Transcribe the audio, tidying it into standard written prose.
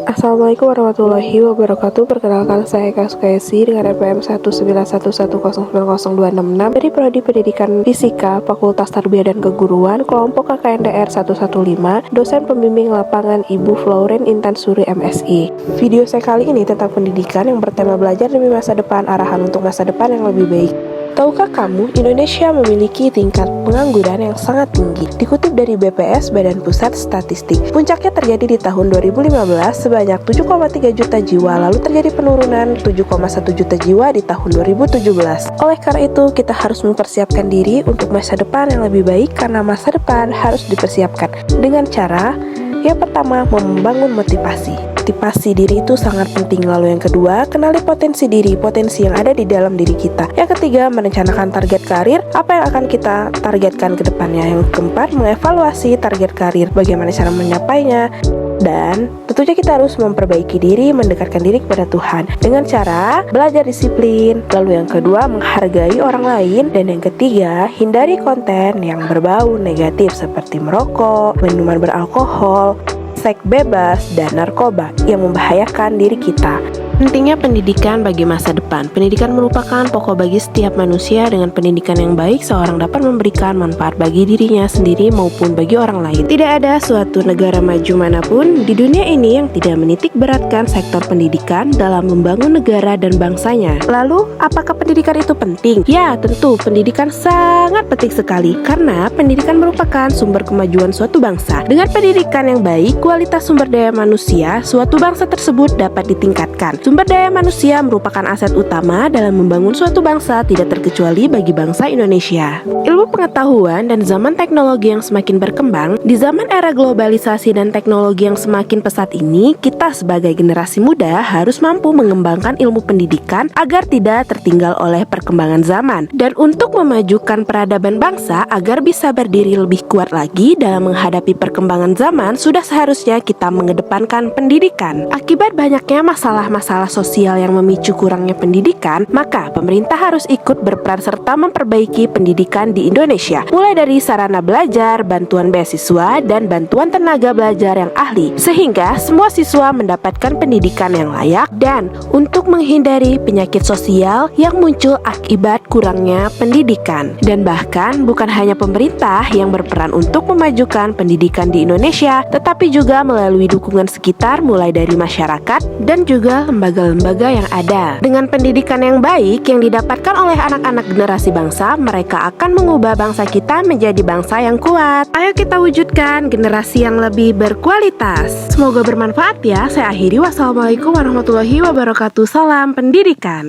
Assalamualaikum warahmatullahi wabarakatuh. Perkenalkan saya Eka Sukaisi dengan NPM 19111002066 dari Prodi Pendidikan Fisika Fakultas Tarbiyah dan Keguruan, kelompok KKNDR 115, dosen pembimbing lapangan Ibu Florence Intansuri MSI. Video saya kali ini tentang pendidikan yang bertema belajar demi masa depan, arahan untuk masa depan yang lebih baik. Tahukah kamu, Indonesia memiliki tingkat pengangguran yang sangat tinggi. Dikutip dari BPS, Badan Pusat Statistik, puncaknya terjadi di tahun 2015 sebanyak 7,3 juta jiwa, lalu terjadi penurunan 7,1 juta jiwa di tahun 2017. Oleh karena itu, kita harus mempersiapkan diri untuk masa depan yang lebih baik, karena masa depan harus dipersiapkan dengan cara yang pertama, membangun motivasi. Motivasi diri itu sangat penting. Lalu yang kedua, kenali potensi diri, potensi yang ada di dalam diri kita. Yang ketiga, merencanakan target karir, apa yang akan kita targetkan ke depannya. Yang keempat, mengevaluasi target karir, bagaimana cara menyapainya. Dan tentunya kita harus memperbaiki diri, mendekatkan diri kepada Tuhan dengan cara belajar disiplin. Lalu yang kedua, menghargai orang lain. Dan yang ketiga, hindari konten yang berbau negatif seperti merokok, minuman beralkohol, seks bebas, dan narkoba yang membahayakan diri kita. Pentingnya pendidikan bagi masa depan. Pendidikan merupakan pokok bagi setiap manusia. Dengan pendidikan yang baik, seorang dapat memberikan manfaat bagi dirinya sendiri maupun bagi orang lain. Tidak ada suatu negara maju manapun di dunia ini yang tidak menitik beratkan sektor pendidikan dalam membangun negara dan bangsanya. Lalu, apakah pendidikan itu penting? Ya, tentu pendidikan sangat penting sekali, karena pendidikan merupakan sumber kemajuan suatu bangsa. Dengan pendidikan yang baik, kualitas sumber daya manusia suatu bangsa tersebut dapat ditingkatkan. Sumber daya manusia merupakan aset utama dalam membangun suatu bangsa, tidak terkecuali bagi bangsa Indonesia. Ilmu pengetahuan dan zaman teknologi yang semakin berkembang, di zaman era globalisasi dan teknologi yang semakin pesat ini, kita sebagai generasi muda harus mampu mengembangkan ilmu pendidikan agar tidak tertinggal oleh perkembangan zaman. Dan untuk memajukan peradaban bangsa agar bisa berdiri lebih kuat lagi dalam menghadapi perkembangan zaman, sudah seharusnya kita mengedepankan pendidikan. Akibat banyaknya masalah-masalah sosial yang memicu kurangnya pendidikan, maka pemerintah harus ikut berperan serta memperbaiki pendidikan di Indonesia, mulai dari sarana belajar, bantuan beasiswa, dan bantuan tenaga belajar yang ahli, sehingga semua siswa mendapatkan pendidikan yang layak dan untuk menghindari penyakit sosial yang muncul akibat kurangnya pendidikan. Dan bahkan bukan hanya pemerintah yang berperan untuk memajukan pendidikan di Indonesia, tetapi juga melalui dukungan sekitar mulai dari masyarakat dan juga lembaga-lembaga yang ada. Dengan pendidikan yang baik yang didapatkan oleh anak-anak generasi bangsa, mereka akan mengubah bangsa kita menjadi bangsa yang kuat. Ayo kita wujudkan generasi yang lebih berkualitas. Semoga bermanfaat ya. Saya akhiri. Wassalamualaikum warahmatullahi wabarakatuh. Salam pendidikan.